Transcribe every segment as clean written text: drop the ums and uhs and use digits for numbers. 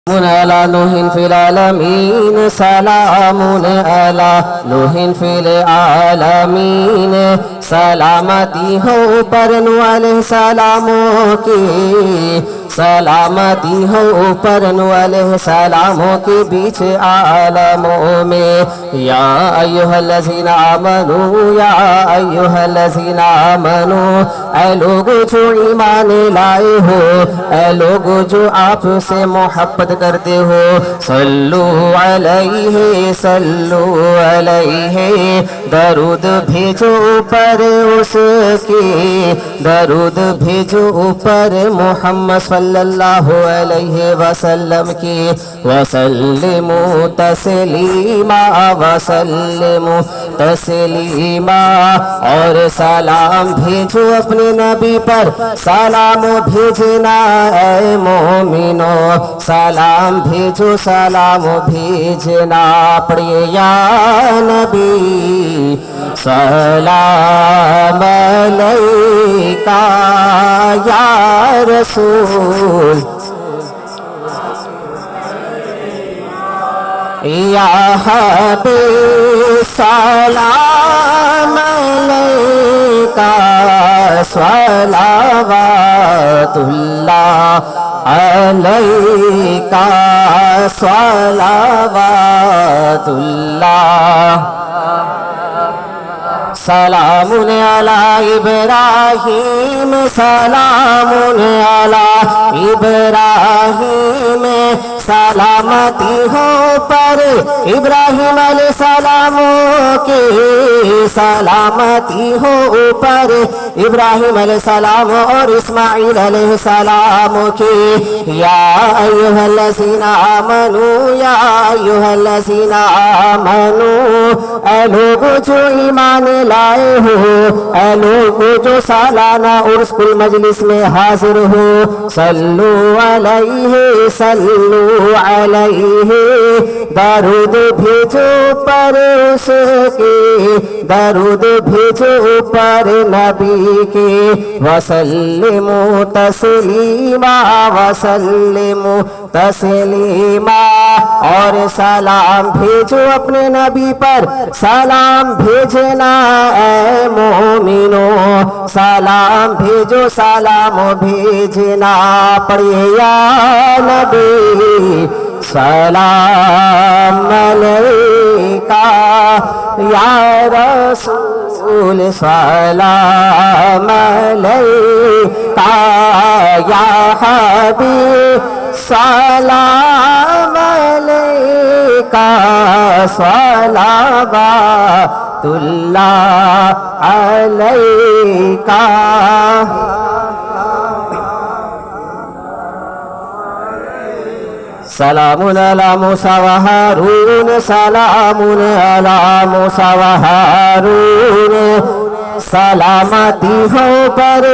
على نوح في العالمين سلام على نوح في العالمين سلامتی ہو پر نوح علیہ السلاموں کی سلامتی ہو پر نوح علیہ السلاموں کے بیچ عالموں میں یا ایھا الذین آمنوا یا ایھا الذین آمنوا اے لوگ جو ایمان لائے ہو اے لوگ جو آپ سے محبت کرتے ہو صلو علیہ درود بھیجو پر اس کی درود بھیجو پر محمد صلی اللہ علیہ وسلم کی وسلموا تسلیما وسلموا تسلیما اور سلام بھیجو اپنے نبی پر سلام بھیجنا اے مومنو سلام بھیجو سلام بھیجنا پڑھئے یا نبی سلام علیکہ یا رسول یا حبیب سلام علیکہ صلوات اللہ علیکہ صلوات اللہ سلام علی ابراہیم سلام علی ابراہیم سلامتی ہو پر ابراہیم علیہ السلام کی سلامتی ہو پر ابراہیم علیہ السلام اور اسماعیل علیہ السلام کی یا ایھا الذین آمنوا یا ایھا الذین آمنوا اے لوگ جو ایمان لائے ہو اے لوگ جو سالانہ عرس کل مجلس میں حاضر ہو صلو علیہ درود بھیجو پر اس کی درود بھیجو پر نبی کی وسلموا تسلیما وسلموا تسلیما اور سلام بھیجو اپنے نبی پر سلام بھیجنا اے مومنو سلام بھیجو سلام بھیجنا پڑھئے یا نبی سلام علیکہ یا رسول سلام علیکہ یا حبیب سلام علیکہ صلوات اللہ علیکہ سلام علی موسیٰ و ہارون سلام علی موسیٰ و ہارون سلامتی ہو پر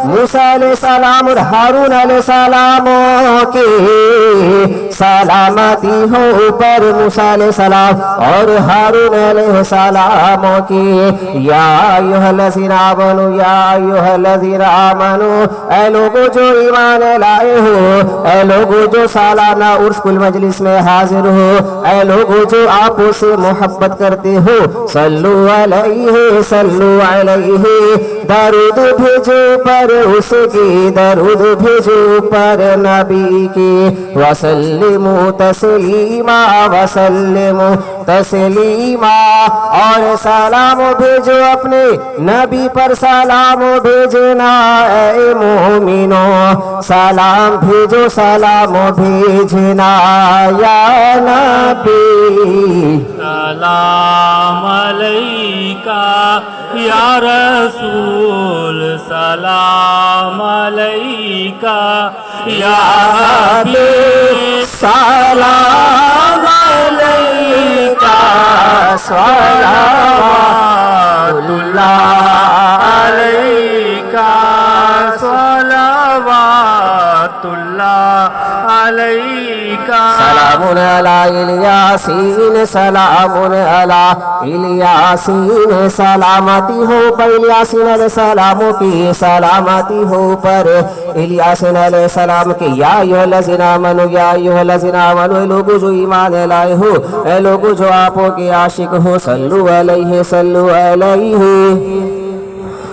موسیٰ علیہ السلام اور ہارون علیہ السلام کی سلامتی ہو پر موسیٰ علیہ السلام اور ہارون علیہ السلام کی یا ایھا الذین آمنوا یا ایھا الذین آمنوا اے لوگو جو ایمان لائے ہو اے لوگو جو سالانہ عرس کل مجلس میں حاضر ہو اے لوگو جو آپ سے محبت کرتے ہو صلو علیہ درود بھیجو پر اس کی درود بھیجو پر نبی کی وسلموا تسلیما وسلموا تسلیما اور سلام بھیجو اپنے نبی پر سلام بھیجنا اے مومنو سلام بھیجو سلام بھیجنا یا نبی سلام علیکہ یا رسول سلام علیکہ یا حبیب سلام علیکہ صلوات اللہ علیکہ صلوات اللہ عليك سلام علی الیاسین سلام علی الیاسین سلامتی ہو پر الیاسین علیہ السلام کی سلامتی ہو پر الیاسین علیہ السلام کی یا ایھا الذین آمنوا یا ایھا الذین آمنوا اے لوگو جو ایمان لائے ہو اے لوگو جو آپوں کے عاشق ہو صلو علیہ صلو علیہ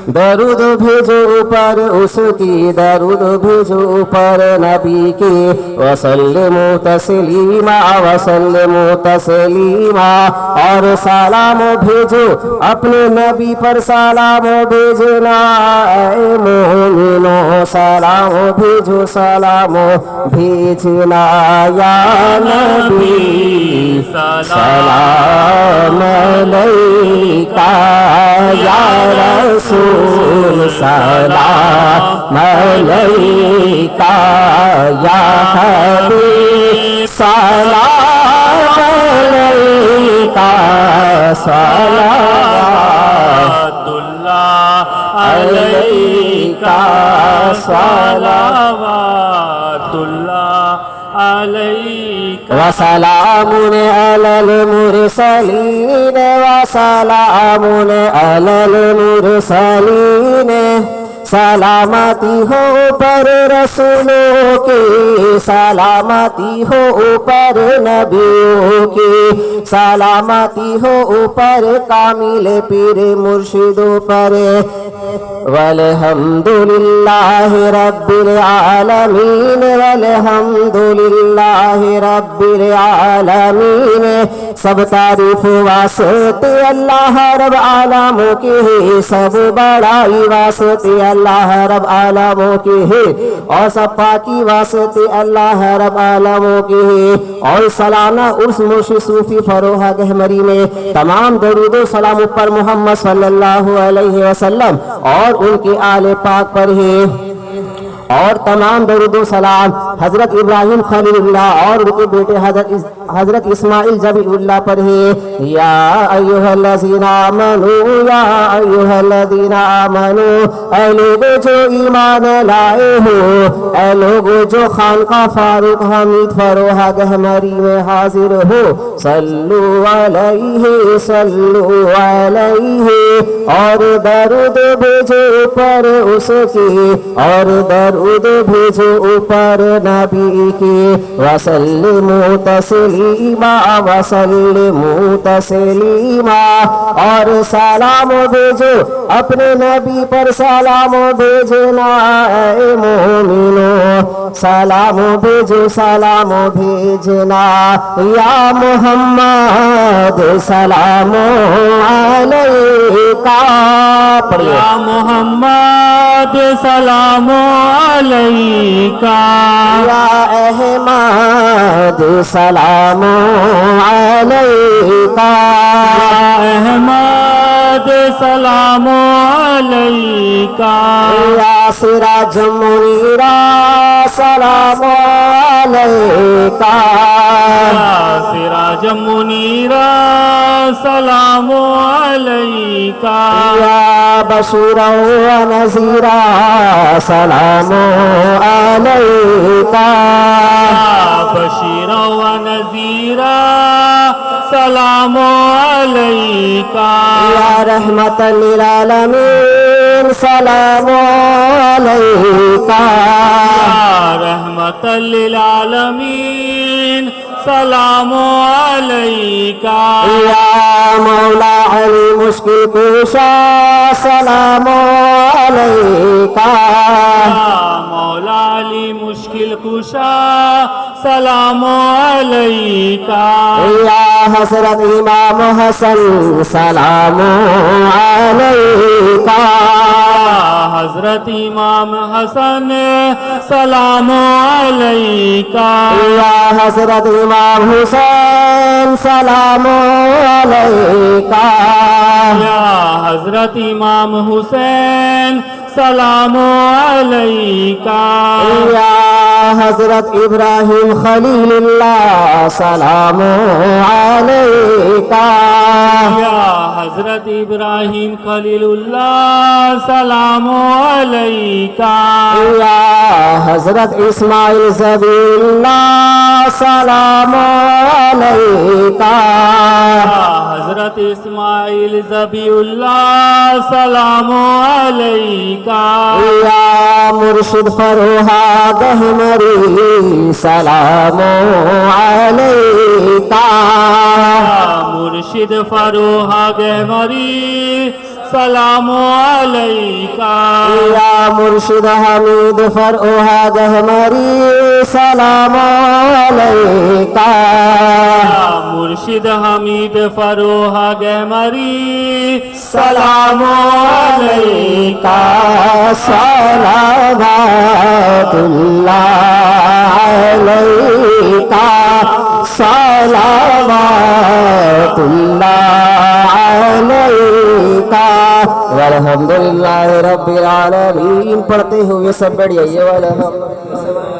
درود بھیجو اوپر اس کی درود بھیجو اوپر نبی کی وسلموا تسلیما وسلموا تسلیما اور سلام بھیجو اپنے نبی پر سلام بھیجنا اے مومنوں سلام بھیجو سلام بھیجنا یا نبی سلام علیکہ یا رسول سلام علیکہ یا حبیب سلام علیکہ صلوات اللہ علیکہ صلوات اللہ علیکہ وسلام علی المرسلین وسلام علی المرسلین سلامتی ہو پر رسولوں کی سلامتی ہو اوپر نبیوں کی سلامتی ہو اوپر کامل پیر مرشدوں پر والحمدللہ رب العالمین والحمدللہ رب العالمین سب تعریف واسطے اللہ رب عالموں کی ہے سب بڑائی واسطے اللہ رب عالموں کی ہے اور سب پاکی واسطے اللہ رب عالموں کی ہے اور سالانہ عرس مرشد صوفی فروح گہمری میں تمام درود و سلام پر محمد صلی اللہ علیہ وسلم اور ان کے آل پاک پر ہے اور تمام درود و سلام حضرت ابراہیم خلیل اللہ اور ان کے بیٹے حضرت اسماعیل جبی اللہ پر ہے یا ایھا الذین آمنوا یا ایھا الذین آمنوا اے لوگ جو ایمان لائے ہو اے لوگ جو خانقاہ فاروق حمید فروح گہمری میں حاضر ہو صلو علیہ اور درود بھیجو اوپر اس کی اور درود بھیجو اوپر نبی کی وسلموا تسلیما وسلموا تسلیما اور سلام بھیجو اپنے نبی پر سلام بھیجنا اے مومنوں سلام بھیجو سلام بھیجنا یا محمد سلام علیکہ یا محمد سلام علیکہ یا احمد سلام علیکہ احمد سلام علیکہ یا سراج منیرہ سلام علیکہ سراج منیرہ سلام علیکہ یا بشیرا و نذیرا سلام علیکہ بشیرا و نذیرا سلام علیکہ یا رحمت للعالمین سلام علیکہ رحمت للعالمین سلام علیکہ یا مولا علی مشکل کشا سلام علیکہ مولا علی مشکل کشا سلام علیکہ یا حضرت امام حسن سلام علیکہ حضرت امام حسن سلام علیکہ یا حضرت امام حسین سلام علیکہ یا حضرت امام حسین سلام علیکہ یا حضرت ابراہیم خلیل اللہ سلام علیکہ یا حضرت ابراہیم خلیل اللہ سلام علیکہ یا حضرت اسماعیل ذبی اللہ سلام علیکہ حضرت اسماعیل ذبی اللہ سلام علیکہ یا مرشد فروحہ گہمری سلام علیکہ مرشد فروحہ گہمری سلام علیکہ یا مرشد حمید فروحہ گہمری سلام علیکہ مرشد حمید فروحہ گہمری سلام علیکہ صلوات اللہ علیکہ صلوات اللہ علیکہ والحمدللہ رب العالمین. پڑھتے ہوئے سب بڑھئیے والحمد